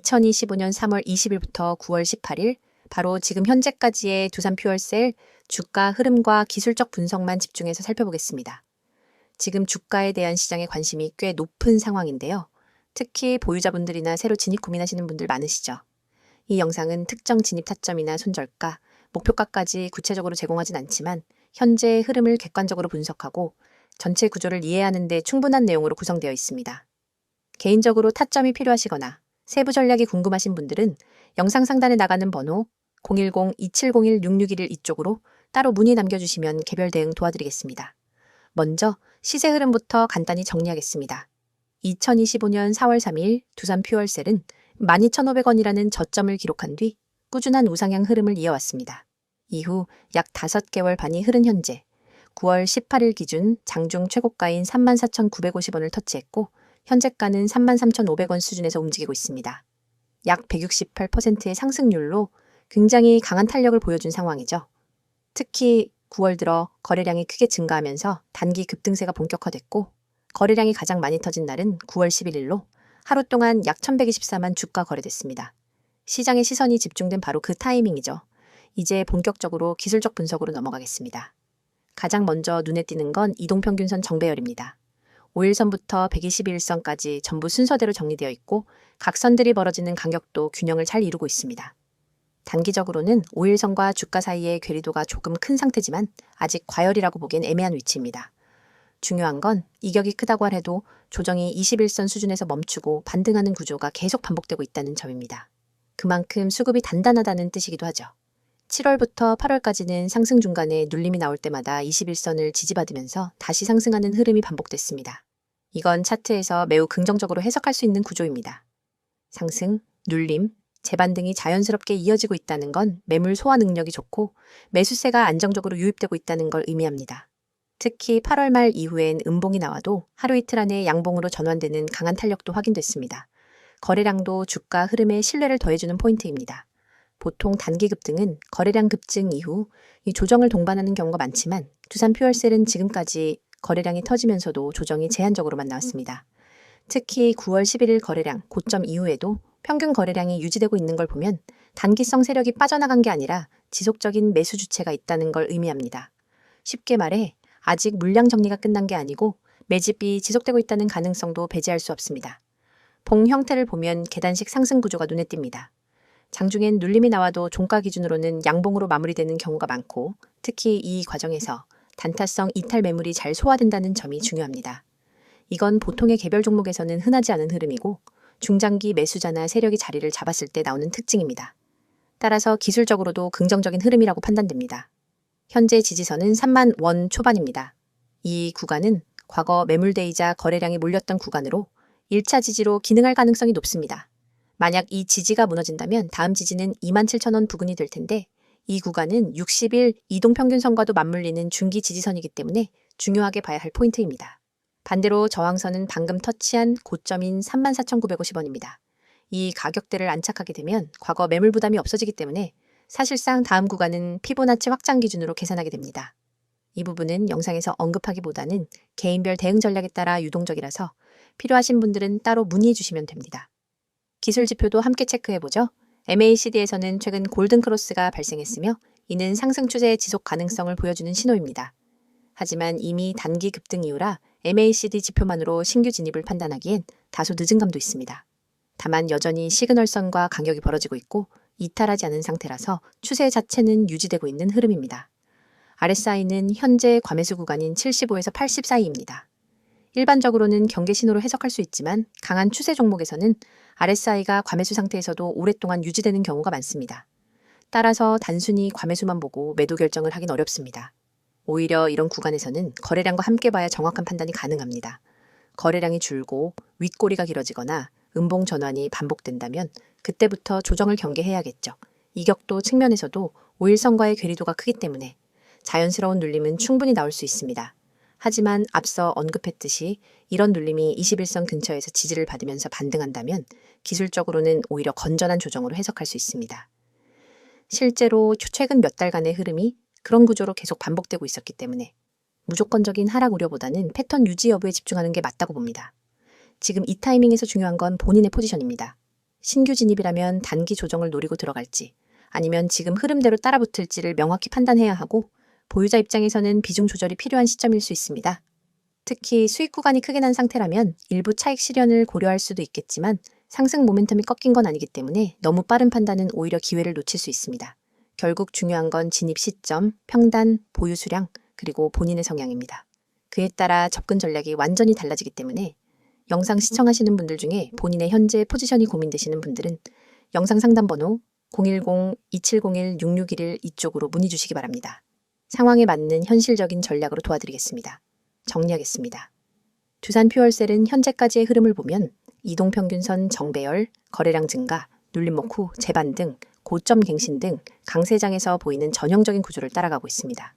2025년 3월 20일부터 9월 18일, 바로 지금 현재까지의 두산 퓨얼셀 주가 흐름과 기술적 분석만 집중해서 살펴보겠습니다. 지금 주가에 대한 시장의 관심이 꽤 높은 상황인데요. 특히 보유자분들이나 새로 진입 고민하시는 분들 많으시죠. 이 영상은 특정 진입 타점이나 손절가, 목표가까지 구체적으로 제공하진 않지만 현재의 흐름을 객관적으로 분석하고 전체 구조를 이해하는 데 충분한 내용으로 구성되어 있습니다. 개인적으로 타점이 필요하시거나 세부 전략이 궁금하신 분들은 영상 상단에 나가는 번호 010-2701-6611 이쪽으로 따로 문의 남겨주시면 개별 대응 도와드리겠습니다. 먼저 시세 흐름부터 간단히 정리하겠습니다. 2025년 4월 3일 두산 퓨얼셀은 12,500원이라는 저점을 기록한 뒤 꾸준한 우상향 흐름을 이어왔습니다. 이후 약 5개월 반이 흐른 현재 9월 18일 기준 장중 최고가인 34,950원을 터치했고 현재가는 33,500원 수준에서 움직이고 있습니다. 약 168%의 상승률로 굉장히 강한 탄력을 보여준 상황이죠. 특히 9월 들어 거래량이 크게 증가하면서 단기 급등세가 본격화됐고 거래량이 가장 많이 터진 날은 9월 11일로 하루 동안 약 1,124만 주가 거래됐습니다. 시장의 시선이 집중된 바로 그 타이밍이죠. 이제 본격적으로 기술적 분석으로 넘어가겠습니다. 가장 먼저 눈에 띄는 건 이동평균선 정배열입니다. 5일선부터 121선까지 전부 순서대로 정리되어 있고 각 선들이 벌어지는 간격도 균형을 잘 이루고 있습니다. 단기적으로는 5일선과 주가 사이의 괴리도가 조금 큰 상태지만 아직 과열이라고 보기엔 애매한 위치입니다. 중요한 건 이격이 크다고 해도 조정이 21선 수준에서 멈추고 반등하는 구조가 계속 반복되고 있다는 점입니다. 그만큼 수급이 단단하다는 뜻이기도 하죠. 7월부터 8월까지는 상승 중간에 눌림이 나올 때마다 21선을 지지받으면서 다시 상승하는 흐름이 반복됐습니다. 이건 차트에서 매우 긍정적으로 해석할 수 있는 구조입니다. 상승, 눌림, 재반등이 자연스럽게 이어지고 있다는 건 매물 소화 능력이 좋고 매수세가 안정적으로 유입되고 있다는 걸 의미합니다. 특히 8월 말 이후엔 음봉이 나와도 하루 이틀 안에 양봉으로 전환되는 강한 탄력도 확인됐습니다. 거래량도 주가 흐름에 신뢰를 더해주는 포인트입니다. 보통 단기 급등은 거래량 급증 이후 이 조정을 동반하는 경우가 많지만 두산 퓨얼셀은 지금까지 거래량이 터지면서도 조정이 제한적으로만 나왔습니다. 특히 9월 11일 거래량 고점 이후에도 평균 거래량이 유지되고 있는 걸 보면 단기성 세력이 빠져나간 게 아니라 지속적인 매수 주체가 있다는 걸 의미합니다. 쉽게 말해 아직 물량 정리가 끝난 게 아니고 매집이 지속되고 있다는 가능성도 배제할 수 없습니다. 봉 형태를 보면 계단식 상승 구조가 눈에 띕니다. 장중엔 눌림이 나와도 종가 기준으로는 양봉으로 마무리되는 경우가 많고 특히 이 과정에서 단타성 이탈 매물이 잘 소화된다는 점이 중요합니다. 이건 보통의 개별 종목에서는 흔하지 않은 흐름이고 중장기 매수자나 세력이 자리를 잡았을 때 나오는 특징입니다. 따라서 기술적으로도 긍정적인 흐름이라고 판단됩니다. 현재 지지선은 3만 원 초반입니다. 이 구간은 과거 매물대이자 거래량이 몰렸던 구간으로 1차 지지로 기능할 가능성이 높습니다. 만약 이 지지가 무너진다면 다음 지지는 27,000원 부근이 될 텐데 이 구간은 60일 이동평균선과도 맞물리는 중기 지지선이기 때문에 중요하게 봐야 할 포인트입니다. 반대로 저항선은 방금 터치한 고점인 34,950원입니다. 이 가격대를 안착하게 되면 과거 매물 부담이 없어지기 때문에 사실상 다음 구간은 피보나치 확장 기준으로 계산하게 됩니다. 이 부분은 영상에서 언급하기보다는 개인별 대응 전략에 따라 유동적이라서 필요하신 분들은 따로 문의해 주시면 됩니다. 기술 지표도 함께 체크해보죠. MACD에서는 최근 골든크로스가 발생했으며 이는 상승 추세의 지속 가능성을 보여주는 신호입니다. 하지만 이미 단기 급등 이후라 MACD 지표만으로 신규 진입을 판단하기엔 다소 늦은 감도 있습니다. 다만 여전히 시그널선과 간격이 벌어지고 있고 이탈하지 않은 상태라서 추세 자체는 유지되고 있는 흐름입니다. RSI는 현재 과매수 구간인 75에서 80 사이입니다. 일반적으로는 경계 신호로 해석할 수 있지만 강한 추세 종목에서는 RSI가 과매수 상태에서도 오랫동안 유지되는 경우가 많습니다. 따라서 단순히 과매수만 보고 매도 결정을 하긴 어렵습니다. 오히려 이런 구간에서는 거래량과 함께 봐야 정확한 판단이 가능합니다. 거래량이 줄고 윗꼬리가 길어지거나 음봉 전환이 반복된다면 그때부터 조정을 경계해야겠죠. 이격도 측면에서도 5일선과의 괴리도가 크기 때문에 자연스러운 눌림은 충분히 나올 수 있습니다. 하지만 앞서 언급했듯이 이런 눌림이 21선 근처에서 지지를 받으면서 반등한다면 기술적으로는 오히려 건전한 조정으로 해석할 수 있습니다. 실제로 최근 몇 달간의 흐름이 그런 구조로 계속 반복되고 있었기 때문에 무조건적인 하락 우려보다는 패턴 유지 여부에 집중하는 게 맞다고 봅니다. 지금 이 타이밍에서 중요한 건 본인의 포지션입니다. 신규 진입이라면 단기 조정을 노리고 들어갈지, 아니면 지금 흐름대로 따라붙을지를 명확히 판단해야 하고, 보유자 입장에서는 비중 조절이 필요한 시점일 수 있습니다. 특히 수익 구간이 크게 난 상태라면 일부 차익 실현을 고려할 수도 있겠지만 상승 모멘텀이 꺾인 건 아니기 때문에 너무 빠른 판단은 오히려 기회를 놓칠 수 있습니다. 결국 중요한 건 진입 시점, 평단, 보유 수량, 그리고 본인의 성향입니다. 그에 따라 접근 전략이 완전히 달라지기 때문에 영상 시청하시는 분들 중에 본인의 현재 포지션이 고민되시는 분들은 영상 상담 번호 010-2701-6611 이쪽으로 문의 주시기 바랍니다. 상황에 맞는 현실적인 전략으로 도와드리겠습니다. 정리하겠습니다. 두산 퓨얼셀은 현재까지의 흐름을 보면 이동평균선 정배열, 거래량 증가, 눌림목 후 재반 등 고점 갱신 등 강세장에서 보이는 전형적인 구조를 따라가고 있습니다.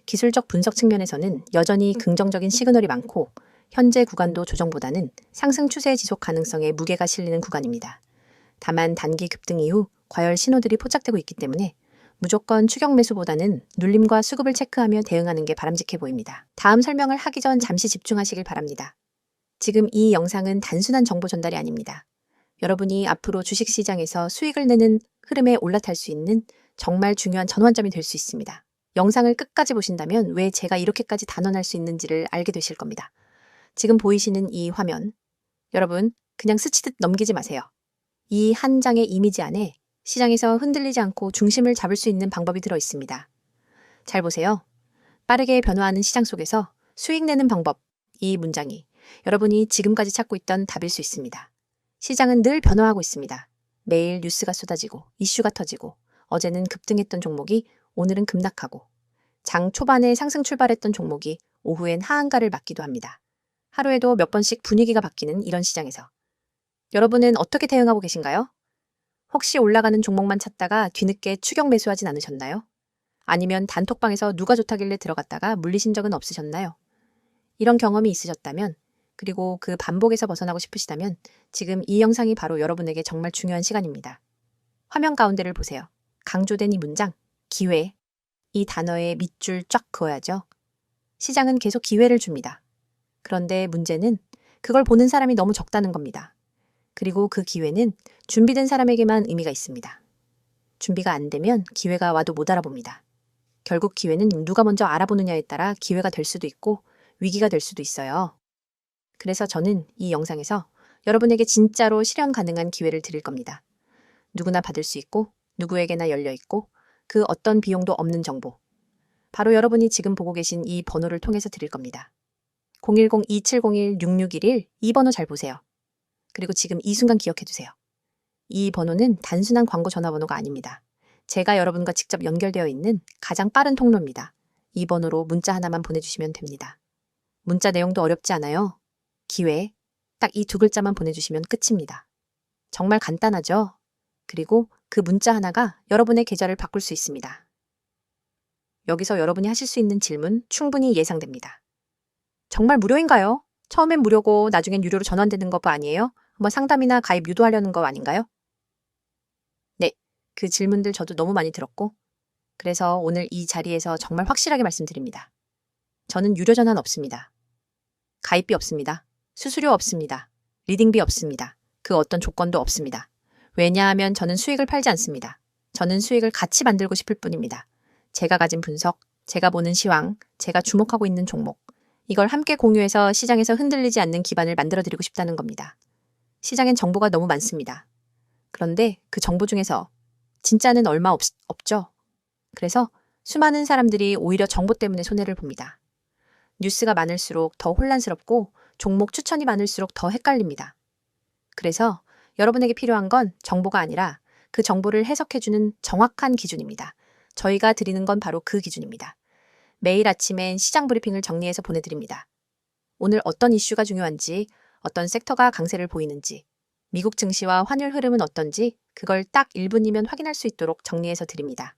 기술적 분석 측면에서는 여전히 긍정적인 시그널이 많고 현재 구간도 조정보다는 상승 추세 지속 가능성에 무게가 실리는 구간입니다. 다만 단기 급등 이후 과열 신호들이 포착되고 있기 때문에 무조건 추격 매수보다는 눌림과 수급을 체크하며 대응하는 게 바람직해 보입니다. 다음 설명을 하기 전 잠시 집중하시길 바랍니다. 지금 이 영상은 단순한 정보 전달이 아닙니다. 여러분이 앞으로 주식시장에서 수익을 내는 흐름에 올라탈 수 있는 정말 중요한 전환점이 될 수 있습니다. 영상을 끝까지 보신다면 왜 제가 이렇게까지 단언할 수 있는지를 알게 되실 겁니다. 지금 보이시는 이 화면, 여러분 그냥 스치듯 넘기지 마세요. 이 한 장의 이미지 안에 시장에서 흔들리지 않고 중심을 잡을 수 있는 방법이 들어 있습니다. 잘 보세요. 빠르게 변화하는 시장 속에서 수익 내는 방법, 이 문장이 여러분이 지금까지 찾고 있던 답일 수 있습니다. 시장은 늘 변화하고 있습니다. 매일 뉴스가 쏟아지고 이슈가 터지고 어제는 급등했던 종목이 오늘은 급락하고 장 초반에 상승 출발했던 종목이 오후엔 하한가를 맞기도 합니다. 하루에도 몇 번씩 분위기가 바뀌는 이런 시장에서 여러분은 어떻게 대응하고 계신가요? 혹시 올라가는 종목만 찾다가 뒤늦게 추격 매수하진 않으셨나요? 아니면 단톡방에서 누가 좋다길래 들어갔다가 물리신 적은 없으셨나요? 이런 경험이 있으셨다면, 그리고 그 반복에서 벗어나고 싶으시다면 지금 이 영상이 바로 여러분에게 정말 중요한 시간입니다. 화면 가운데를 보세요. 강조된 이 문장, 기회. 이 단어에 밑줄 쫙 그어야죠. 시장은 계속 기회를 줍니다. 그런데 문제는 그걸 보는 사람이 너무 적다는 겁니다. 그리고 그 기회는 준비된 사람에게만 의미가 있습니다. 준비가 안 되면 기회가 와도 못 알아봅니다. 결국 기회는 누가 먼저 알아보느냐에 따라 기회가 될 수도 있고 위기가 될 수도 있어요. 그래서 저는 이 영상에서 여러분에게 진짜로 실현 가능한 기회를 드릴 겁니다. 누구나 받을 수 있고 누구에게나 열려 있고 그 어떤 비용도 없는 정보. 바로 여러분이 지금 보고 계신 이 번호를 통해서 드릴 겁니다. 010-2701-6611 이 번호 잘 보세요. 그리고 지금 이 순간 기억해 두세요. 이 번호는 단순한 광고 전화번호가 아닙니다. 제가 여러분과 직접 연결되어 있는 가장 빠른 통로입니다. 이 번호로 문자 하나만 보내주시면 됩니다. 문자 내용도 어렵지 않아요. 기회, 딱 이 두 글자만 보내주시면 끝입니다. 정말 간단하죠? 그리고 그 문자 하나가 여러분의 계좌를 바꿀 수 있습니다. 여기서 여러분이 하실 수 있는 질문 충분히 예상됩니다. 정말 무료인가요? 처음엔 무료고 나중엔 유료로 전환되는 거 아니에요? 한번 상담이나 가입 유도하려는 거 아닌가요? 네, 그 질문들 저도 너무 많이 들었고 그래서 오늘 이 자리에서 정말 확실하게 말씀드립니다. 저는 유료 전환 없습니다. 가입비 없습니다. 수수료 없습니다. 리딩비 없습니다. 그 어떤 조건도 없습니다. 왜냐하면 저는 수익을 팔지 않습니다. 저는 수익을 같이 만들고 싶을 뿐입니다. 제가 가진 분석, 제가 보는 시황, 제가 주목하고 있는 종목, 이걸 함께 공유해서 시장에서 흔들리지 않는 기반을 만들어드리고 싶다는 겁니다. 시장엔 정보가 너무 많습니다. 그런데 그 정보 중에서 진짜는 얼마 없죠. 그래서 수많은 사람들이 오히려 정보 때문에 손해를 봅니다. 뉴스가 많을수록 더 혼란스럽고 종목 추천이 많을수록 더 헷갈립니다. 그래서 여러분에게 필요한 건 정보가 아니라 그 정보를 해석해주는 정확한 기준입니다. 저희가 드리는 건 바로 그 기준입니다. 매일 아침엔 시장 브리핑을 정리해서 보내드립니다. 오늘 어떤 이슈가 중요한지, 어떤 섹터가 강세를 보이는지, 미국 증시와 환율 흐름은 어떤지 그걸 딱 1분이면 확인할 수 있도록 정리해서 드립니다.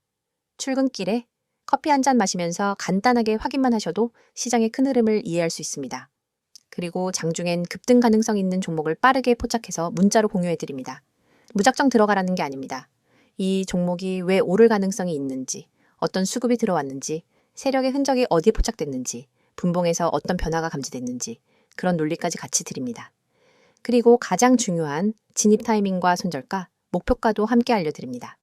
출근길에 커피 한 잔 마시면서 간단하게 확인만 하셔도 시장의 큰 흐름을 이해할 수 있습니다. 그리고 장중엔 급등 가능성 있는 종목을 빠르게 포착해서 문자로 공유해드립니다. 무작정 들어가라는 게 아닙니다. 이 종목이 왜 오를 가능성이 있는지, 어떤 수급이 들어왔는지, 세력의 흔적이 어디에 포착됐는지, 분봉에서 어떤 변화가 감지됐는지 그런 논리까지 같이 드립니다. 그리고 가장 중요한 진입 타이밍과 손절가, 목표가도 함께 알려드립니다.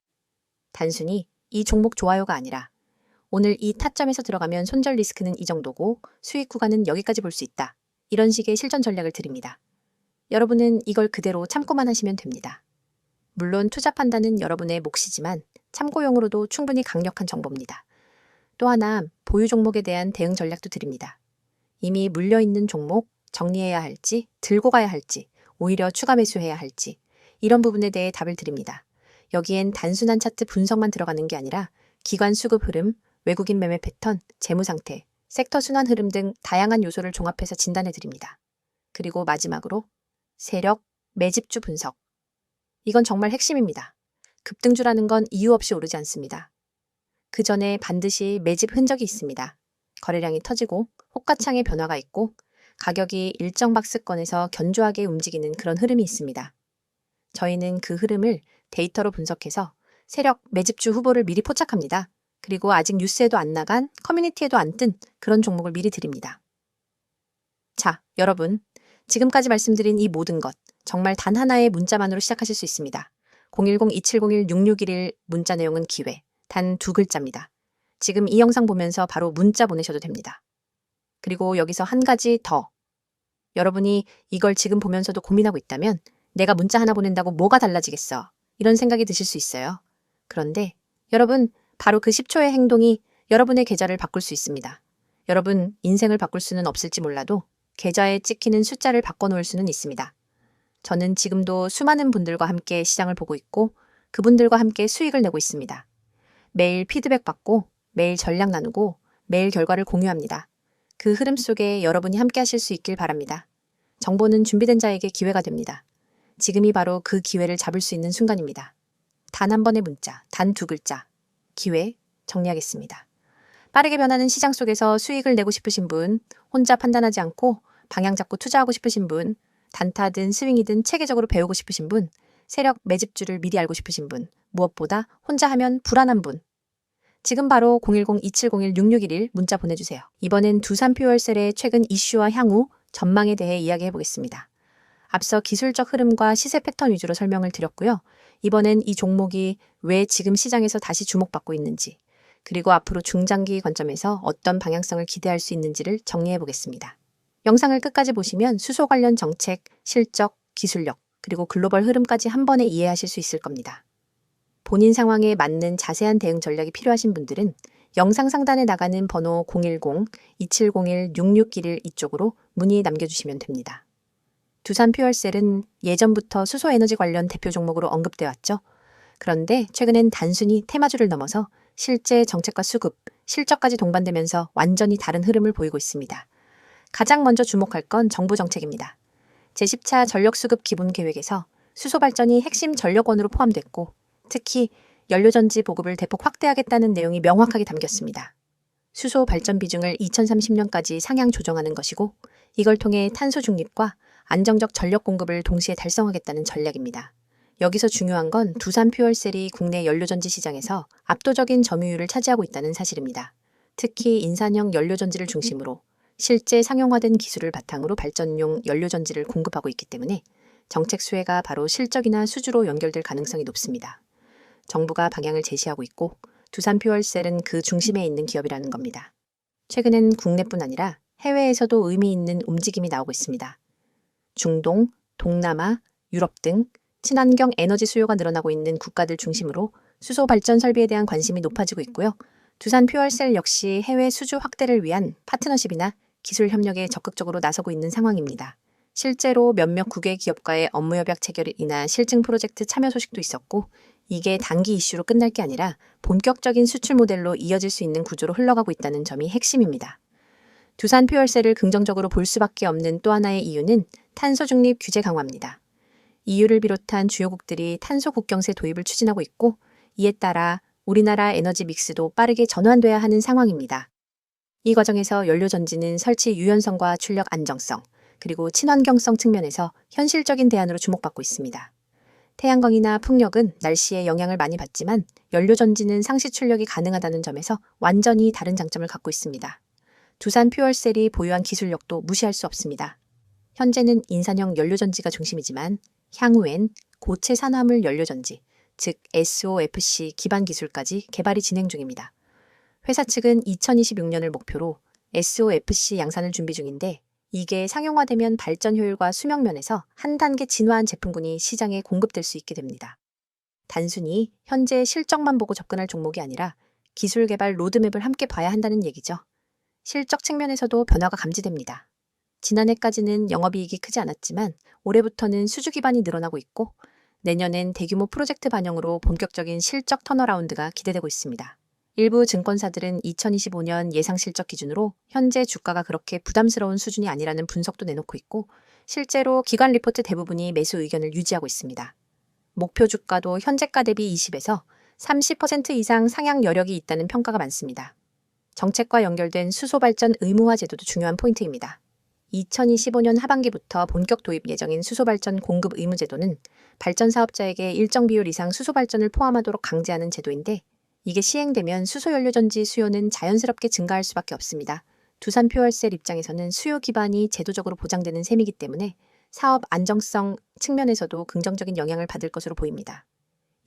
단순히 이 종목 좋아요가 아니라 오늘 이 타점에서 들어가면 손절 리스크는 이 정도고 수익 구간은 여기까지 볼 수 있다. 이런 식의 실전 전략을 드립니다. 여러분은 이걸 그대로 참고만 하시면 됩니다. 물론 투자 판단은 여러분의 몫이지만 참고용으로도 충분히 강력한 정보입니다. 또 하나 보유 종목에 대한 대응 전략도 드립니다. 이미 물려있는 종목 정리해야 할지 들고 가야 할지 오히려 추가 매수해야 할지 이런 부분에 대해 답을 드립니다. 여기엔 단순한 차트 분석만 들어가는 게 아니라 기관 수급 흐름, 외국인 매매 패턴, 재무 상태, 섹터 순환 흐름 등 다양한 요소를 종합해서 진단해 드립니다. 그리고 마지막으로 세력, 매집주 분석. 이건 정말 핵심입니다. 급등주라는 건 이유 없이 오르지 않습니다. 그 전에 반드시 매집 흔적이 있습니다. 거래량이 터지고 호가창의 변화가 있고 가격이 일정 박스권에서 견조하게 움직이는 그런 흐름이 있습니다. 저희는 그 흐름을 데이터로 분석해서 세력, 매집주 후보를 미리 포착합니다. 그리고 아직 뉴스에도 안 나간, 커뮤니티에도 안 뜬 그런 종목을 미리 드립니다. 자, 여러분. 지금까지 말씀드린 이 모든 것 정말 단 하나의 문자만으로 시작하실 수 있습니다. 010-2701-6611 문자 내용은 기회, 단 2글자입니다. 지금 이 영상 보면서 바로 문자 보내셔도 됩니다. 그리고 여기서 한 가지 더. 여러분이 이걸 지금 보면서도 고민하고 있다면 내가 문자 하나 보낸다고 뭐가 달라지겠어? 이런 생각이 드실 수 있어요. 그런데 여러분, 바로 그 10초의 행동이 여러분의 계좌를 바꿀 수 있습니다. 여러분, 인생을 바꿀 수는 없을지 몰라도 계좌에 찍히는 숫자를 바꿔놓을 수는 있습니다. 저는 지금도 수많은 분들과 함께 시장을 보고 있고 그분들과 함께 수익을 내고 있습니다. 매일 피드백 받고 매일 전략 나누고 매일 결과를 공유합니다. 그 흐름 속에 여러분이 함께 하실 수 있길 바랍니다. 정보는 준비된 자에게 기회가 됩니다. 지금이 바로 그 기회를 잡을 수 있는 순간입니다. 단 한 번의 문자, 단 2글자. 기회 정리하겠습니다. 빠르게 변하는 시장 속에서 수익을 내고 싶으신 분, 혼자 판단하지 않고 방향 잡고 투자하고 싶으신 분, 단타든 스윙이든 체계적으로 배우고 싶으신 분, 세력 매집주를 미리 알고 싶으신 분, 무엇보다 혼자 하면 불안한 분. 지금 바로 010-2701-6611 문자 보내주세요. 이번엔 두산 퓨얼셀의 최근 이슈와 향후 전망에 대해 이야기해보겠습니다. 앞서 기술적 흐름과 시세 패턴 위주로 설명을 드렸고요. 이번엔 이 종목이 왜 지금 시장에서 다시 주목받고 있는지, 그리고 앞으로 중장기 관점에서 어떤 방향성을 기대할 수 있는지를 정리해 보겠습니다. 영상을 끝까지 보시면 수소 관련 정책, 실적, 기술력, 그리고 글로벌 흐름까지 한 번에 이해하실 수 있을 겁니다. 본인 상황에 맞는 자세한 대응 전략이 필요하신 분들은 영상 상단에 나가는 번호 010-2701-6611 이쪽으로 문의 남겨주시면 됩니다. 두산 퓨얼셀은 예전부터 수소에너지 관련 대표 종목으로 언급돼 왔죠. 그런데 최근엔 단순히 테마주를 넘어서 실제 정책과 수급, 실적까지 동반되면서 완전히 다른 흐름을 보이고 있습니다. 가장 먼저 주목할 건 정부 정책입니다. 제10차 전력수급 기본계획에서 수소 발전이 핵심 전력원으로 포함됐고 특히 연료전지 보급을 대폭 확대하겠다는 내용이 명확하게 담겼습니다. 수소 발전 비중을 2030년까지 상향 조정하는 것이고 이걸 통해 탄소 중립과 안정적 전력 공급을 동시에 달성하겠다는 전략입니다. 여기서 중요한 건 두산 퓨얼셀이 국내 연료전지 시장에서 압도적인 점유율을 차지하고 있다는 사실입니다. 특히 인산형 연료전지를 중심으로 실제 상용화된 기술을 바탕으로 발전용 연료전지를 공급하고 있기 때문에 정책 수혜가 바로 실적이나 수주로 연결될 가능성이 높습니다. 정부가 방향을 제시하고 있고 두산 퓨얼셀은 그 중심에 있는 기업이라는 겁니다. 최근엔 국내뿐 아니라 해외에서도 의미 있는 움직임이 나오고 있습니다. 중동, 동남아, 유럽 등 친환경 에너지 수요가 늘어나고 있는 국가들 중심으로 수소 발전 설비에 대한 관심이 높아지고 있고요. 두산 퓨얼셀 역시 해외 수주 확대를 위한 파트너십이나 기술 협력에 적극적으로 나서고 있는 상황입니다. 실제로 몇몇 국외 기업과의 업무 협약 체결이나 실증 프로젝트 참여 소식도 있었고 이게 단기 이슈로 끝날 게 아니라 본격적인 수출 모델로 이어질 수 있는 구조로 흘러가고 있다는 점이 핵심입니다. 두산 퓨얼셀을 긍정적으로 볼 수밖에 없는 또 하나의 이유는 탄소 중립 규제 강화입니다. EU를 비롯한 주요국들이 탄소 국경세 도입을 추진하고 있고 이에 따라 우리나라 에너지 믹스도 빠르게 전환돼야 하는 상황입니다. 이 과정에서 연료전지는 설치 유연성과 출력 안정성, 그리고 친환경성 측면에서 현실적인 대안으로 주목받고 있습니다. 태양광이나 풍력은 날씨에 영향을 많이 받지만 연료전지는 상시 출력이 가능하다는 점에서 완전히 다른 장점을 갖고 있습니다. 두산 퓨얼셀이 보유한 기술력도 무시할 수 없습니다. 현재는 인산형 연료전지가 중심이지만 향후엔 고체 산화물 연료전지, 즉 SOFC 기반 기술까지 개발이 진행 중입니다. 회사 측은 2026년을 목표로 SOFC 양산을 준비 중인데 이게 상용화되면 발전 효율과 수명 면에서 한 단계 진화한 제품군이 시장에 공급될 수 있게 됩니다. 단순히 현재 실적만 보고 접근할 종목이 아니라 기술 개발 로드맵을 함께 봐야 한다는 얘기죠. 실적 측면에서도 변화가 감지됩니다. 지난해까지는 영업이익이 크지 않았지만 올해부터는 수주 기반이 늘어나고 있고 내년엔 대규모 프로젝트 반영으로 본격적인 실적 턴어라운드가 기대되고 있습니다. 일부 증권사들은 2025년 예상 실적 기준으로 현재 주가가 그렇게 부담스러운 수준이 아니라는 분석도 내놓고 있고 실제로 기관 리포트 대부분이 매수 의견을 유지하고 있습니다. 목표 주가도 현재가 대비 20에서 30% 이상 상향 여력이 있다는 평가가 많습니다. 정책과 연결된 수소 발전 의무화 제도도 중요한 포인트입니다. 2025년 하반기부터 본격 도입 예정인 수소 발전 공급 의무 제도는 발전 사업자에게 일정 비율 이상 수소 발전을 포함하도록 강제하는 제도인데 이게 시행되면 수소 연료전지 수요는 자연스럽게 증가할 수밖에 없습니다. 두산 퓨얼셀 입장에서는 수요 기반이 제도적으로 보장되는 셈이기 때문에 사업 안정성 측면에서도 긍정적인 영향을 받을 것으로 보입니다.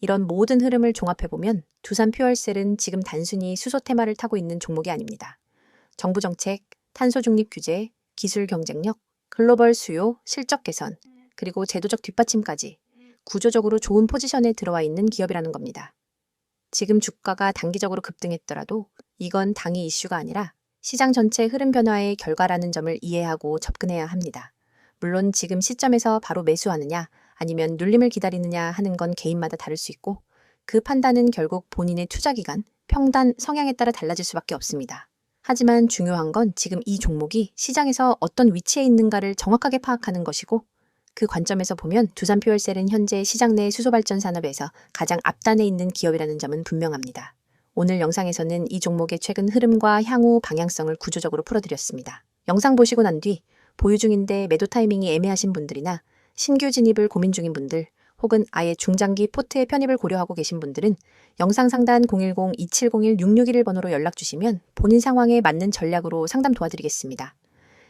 이런 모든 흐름을 종합해보면 두산 퓨얼셀은 지금 단순히 수소 테마를 타고 있는 종목이 아닙니다. 정부 정책, 탄소 중립 규제, 기술 경쟁력, 글로벌 수요, 실적 개선, 그리고 제도적 뒷받침까지 구조적으로 좋은 포지션에 들어와 있는 기업이라는 겁니다. 지금 주가가 단기적으로 급등했더라도 이건 당위 이슈가 아니라 시장 전체 흐름 변화의 결과라는 점을 이해하고 접근해야 합니다. 물론 지금 시점에서 바로 매수하느냐 아니면 눌림을 기다리느냐 하는 건 개인마다 다를 수 있고 그 판단은 결국 본인의 투자 기간, 평단, 성향에 따라 달라질 수밖에 없습니다. 하지만 중요한 건 지금 이 종목이 시장에서 어떤 위치에 있는가를 정확하게 파악하는 것이고 그 관점에서 보면 두산 퓨얼셀은 현재 시장 내 수소 발전 산업에서 가장 앞단에 있는 기업이라는 점은 분명합니다. 오늘 영상에서는 이 종목의 최근 흐름과 향후 방향성을 구조적으로 풀어드렸습니다. 영상 보시고 난 뒤 보유 중인데 매도 타이밍이 애매하신 분들이나 신규 진입을 고민 중인 분들 혹은 아예 중장기 포트의 편입을 고려하고 계신 분들은 영상 상단 010-2701-661 번호로 연락 주시면 본인 상황에 맞는 전략으로 상담 도와드리겠습니다.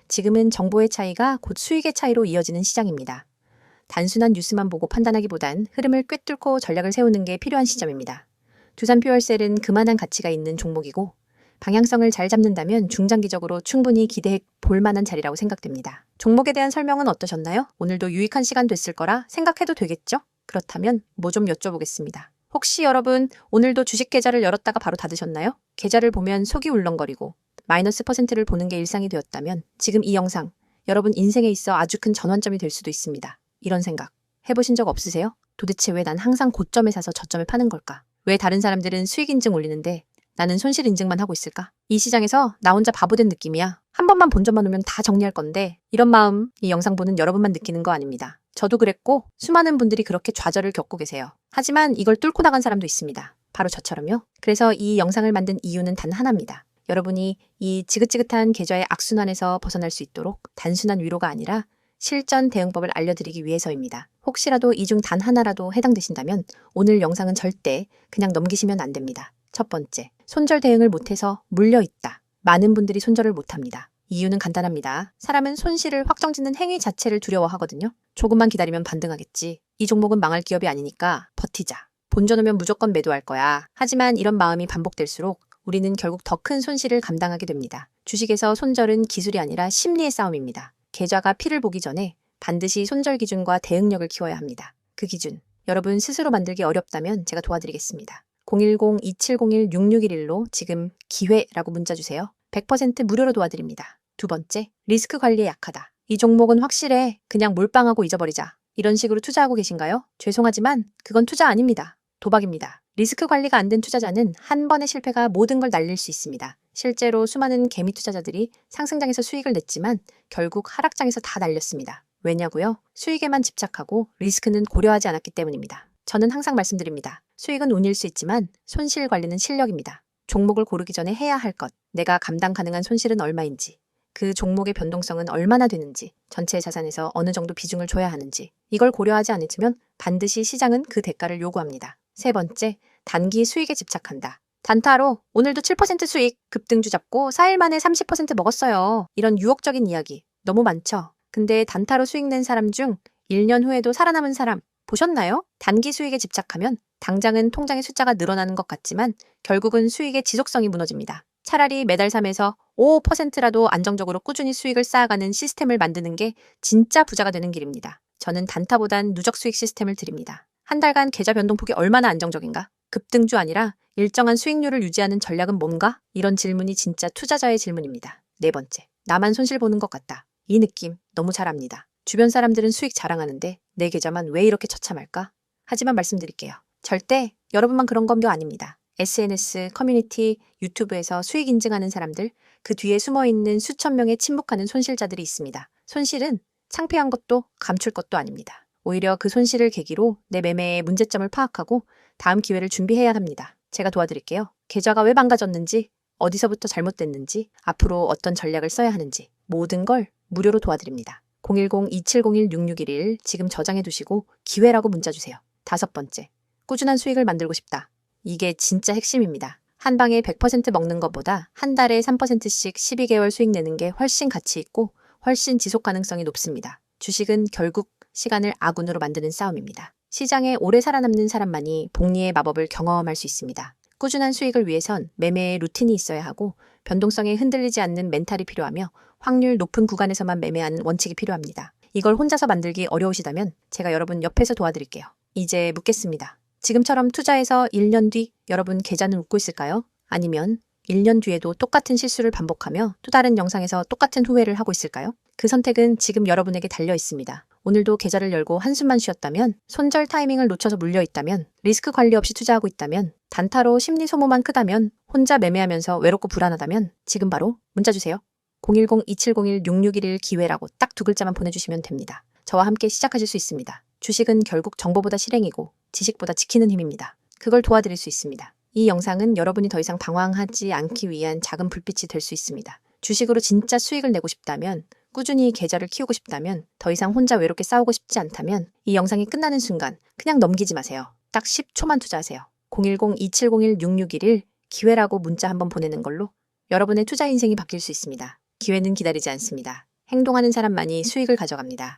지금은 정보의 차이가 곧 수익의 차이로 이어지는 시장입니다. 단순한 뉴스만 보고 판단하기보단 흐름을 꿰뚫고 전략을 세우는 게 필요한 시점입니다. 두산 퓨얼셀은 그만한 가치가 있는 종목이고 방향성을 잘 잡는다면 중장기적으로 충분히 기대해 볼 만한 자리라고 생각됩니다. 종목에 대한 설명은 어떠셨나요? 오늘도 유익한 시간 됐을 거라 생각해도 되겠죠? 그렇다면 뭐 좀 여쭤보겠습니다. 혹시 여러분 오늘도 주식 계좌를 열었다가 바로 닫으셨나요? 계좌를 보면 속이 울렁거리고 마이너스 %를 보는 게 일상이 되었다면 지금 이 영상 여러분 인생에 있어 아주 큰 전환점이 될 수도 있습니다. 이런 생각 해보신 적 없으세요? 도대체 왜 난 항상 고점에 사서 저점에 파는 걸까? 왜 다른 사람들은 수익 인증 올리는데 나는 손실 인증만 하고 있을까? 이 시장에서 나 혼자 바보된 느낌이야. 한 번만 본전만 오면 다 정리할 건데 이런 마음 이 영상 보는 여러분만 느끼는 거 아닙니다. 저도 그랬고 수많은 분들이 그렇게 좌절을 겪고 계세요. 하지만 이걸 뚫고 나간 사람도 있습니다. 바로 저처럼요. 그래서 이 영상을 만든 이유는 단 하나입니다. 여러분이 이 지긋지긋한 계좌의 악순환에서 벗어날 수 있도록 단순한 위로가 아니라 실전 대응법을 알려드리기 위해서입니다. 혹시라도 이 중 단 하나라도 해당되신다면 오늘 영상은 절대 그냥 넘기시면 안 됩니다. 첫 번째, 손절 대응을 못해서 물려있다. 많은 분들이 손절을 못합니다. 이유는 간단합니다. 사람은 손실을 확정짓는 행위 자체를 두려워하거든요. 조금만 기다리면 반등하겠지. 이 종목은 망할 기업이 아니니까 버티자. 본전 오면 무조건 매도할 거야. 하지만 이런 마음이 반복될수록 우리는 결국 더 큰 손실을 감당하게 됩니다. 주식에서 손절은 기술이 아니라 심리의 싸움입니다. 계좌가 피를 보기 전에 반드시 손절 기준과 대응력을 키워야 합니다. 그 기준, 여러분 스스로 만들기 어렵다면 제가 도와드리겠습니다. 010-2701-6611로 지금 기회라고 문자 주세요. 100% 무료로 도와드립니다. 두 번째, 리스크 관리에 약하다. 이 종목은 확실해. 그냥 몰빵하고 잊어버리자. 이런 식으로 투자하고 계신가요? 죄송하지만 그건 투자 아닙니다. 도박입니다. 리스크 관리가 안 된 투자자는 한 번의 실패가 모든 걸 날릴 수 있습니다. 실제로 수많은 개미 투자자들이 상승장에서 수익을 냈지만 결국 하락장에서 다 날렸습니다. 왜냐고요? 수익에만 집착하고 리스크는 고려하지 않았기 때문입니다. 저는 항상 말씀드립니다. 수익은 운일 수 있지만 손실 관리는 실력입니다. 종목을 고르기 전에 해야 할 것, 내가 감당 가능한 손실은 얼마인지, 그 종목의 변동성은 얼마나 되는지, 전체 자산에서 어느 정도 비중을 줘야 하는지, 이걸 고려하지 않으면 반드시 시장은 그 대가를 요구합니다. 세 번째, 단기 수익에 집착한다. 단타로 오늘도 7% 수익, 급등주 잡고 4일 만에 30% 먹었어요. 이런 유혹적인 이야기 너무 많죠? 근데 단타로 수익 낸 사람 중 1년 후에도 살아남은 사람 보셨나요? 단기 수익에 집착하면 당장은 통장의 숫자가 늘어나는 것 같지만 결국은 수익의 지속성이 무너집니다. 차라리 매달 3에서 5%라도 안정적으로 꾸준히 수익을 쌓아가는 시스템을 만드는 게 진짜 부자가 되는 길입니다. 저는 단타보단 누적 수익 시스템을 드립니다. 한 달간 계좌 변동폭이 얼마나 안정적인가? 급등주 아니라 일정한 수익률을 유지하는 전략은 뭔가? 이런 질문이 진짜 투자자의 질문입니다. 네 번째, 나만 손실 보는 것 같다. 이 느낌 너무 잘 압니다. 주변 사람들은 수익 자랑하는데 내 계좌만 왜 이렇게 처참할까? 하지만 말씀드릴게요. 절대 여러분만 그런 건 아닙니다. SNS, 커뮤니티, 유튜브에서 수익 인증하는 사람들, 그 뒤에 숨어있는 수천 명의 침묵하는 손실자들이 있습니다. 손실은 창피한 것도 감출 것도 아닙니다. 오히려 그 손실을 계기로 내 매매의 문제점을 파악하고 다음 기회를 준비해야 합니다. 제가 도와드릴게요. 계좌가 왜 망가졌는지, 어디서부터 잘못됐는지, 앞으로 어떤 전략을 써야 하는지 모든 걸 무료로 도와드립니다. 010-2701-6611 지금 저장해 두시고 기회라고 문자 주세요. 다섯 번째, 꾸준한 수익을 만들고 싶다. 이게 진짜 핵심입니다. 한 방에 100% 먹는 것보다 한 달에 3%씩 12개월 수익 내는 게 훨씬 가치 있고 훨씬 지속 가능성이 높습니다. 주식은 결국 시간을 아군으로 만드는 싸움입니다. 시장에 오래 살아남는 사람만이 복리의 마법을 경험할 수 있습니다. 꾸준한 수익을 위해선 매매의 루틴이 있어야 하고 변동성에 흔들리지 않는 멘탈이 필요하며 확률 높은 구간에서만 매매하는 원칙이 필요합니다. 이걸 혼자서 만들기 어려우시다면 제가 여러분 옆에서 도와드릴게요. 이제 묻겠습니다. 지금처럼 투자해서 1년 뒤 여러분 계좌는 웃고 있을까요? 아니면 1년 뒤에도 똑같은 실수를 반복하며 또 다른 영상에서 똑같은 후회를 하고 있을까요? 그 선택은 지금 여러분에게 달려 있습니다. 오늘도 계좌를 열고 한숨만 쉬었다면, 손절 타이밍을 놓쳐서 물려있다면, 리스크 관리 없이 투자하고 있다면, 단타로 심리 소모만 크다면, 혼자 매매하면서 외롭고 불안하다면 지금 바로 문자 주세요. 010-2701-6611 기회라고 딱 두 글자만 보내주시면 됩니다. 저와 함께 시작하실 수 있습니다. 주식은 결국 정보보다 실행이고 지식보다 지키는 힘입니다. 그걸 도와드릴 수 있습니다. 이 영상은 여러분이 더 이상 방황하지 않기 위한 작은 불빛이 될 수 있습니다. 주식으로 진짜 수익을 내고 싶다면, 꾸준히 계좌를 키우고 싶다면, 더 이상 혼자 외롭게 싸우고 싶지 않다면 이 영상이 끝나는 순간 그냥 넘기지 마세요. 딱 10초만 투자하세요. 010-2701-6611 기회라고 문자 한번 보내는 걸로 여러분의 투자 인생이 바뀔 수 있습니다. 기회는 기다리지 않습니다. 행동하는 사람만이 수익을 가져갑니다.